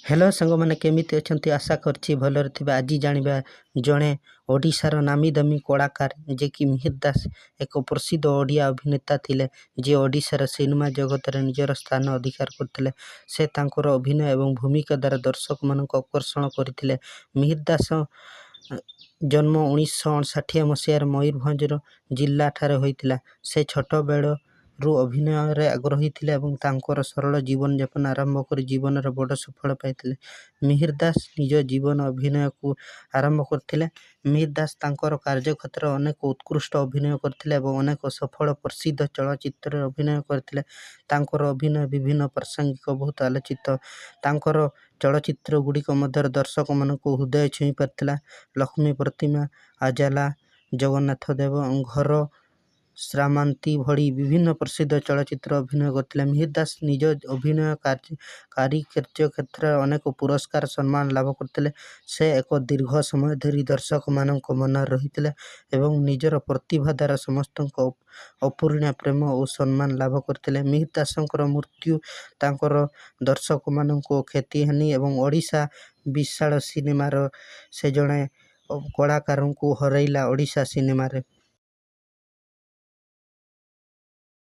Hello सांगमाने केमिति अछंती आशा करछि भलरे थिबे। आजि जानिबा जणे ओडिशार नामी दामी कलाकार जे कि मिहिर दास एक प्रसिद्ध ओडिया अभिनेता थिले जे ओडिशार सिनेमा जगत रे निजर स्थान अधिकार करथिले। से तांकर अभिनय एवं भूमिका द्वारा दर्शक मानक आकर्षण करथिले। मिहिर दास जन्म 1959 मसीहार मयूरभंज जिल्ला ठारे होइतिला। से छोट बेलरू अभिनय रे आग्रही थिले एवं तांकर सरल जीवन यापन आरंभ करी जीवन रे बड़ सफल पाइथिले। मिहिर दास निज जीवन अभिनय को आरंभ करथिले। मिहिर दास तांकर कार्यक्षेत्र अनेक उत्कृष्ट अभिनय करथिले एवं अनेक सफल प्रसिद्ध चलचित्र अभिनय करथिले। तांकर अभिनय विभिन्न प्रासंगिक बहुत आलोचित। तांकर चलचित्र गुड़िक मध्य दर्शक मानक हृदय छुई पारिथिला। लक्ष्मी प्रतिमा, आजाला, जगन्नाथ देव, घर, श्रामांती भली विभिन्न प्रसिद्ध चलचित्र अभिनय करथिले। मिहिर दास निज अभिनय कार्य क्षेत्र अनेक पुरस्कार सम्मान लाभ करथिले। से एक दीर्घ समय धरी दर्शक मानक मन रहिथिले एवं निजर प्रतिभा द्वारा समस्त अपूर्णीय प्रेम और सम्मान लाभ करथिले। मिहिर दासंकर मृत्यु तांकर दर्शक मानक क्षति हानि एवं ओडिशा विशाल सिनेमार से जणे कलाकार को हरैला ओडिशा सिनेमा रे।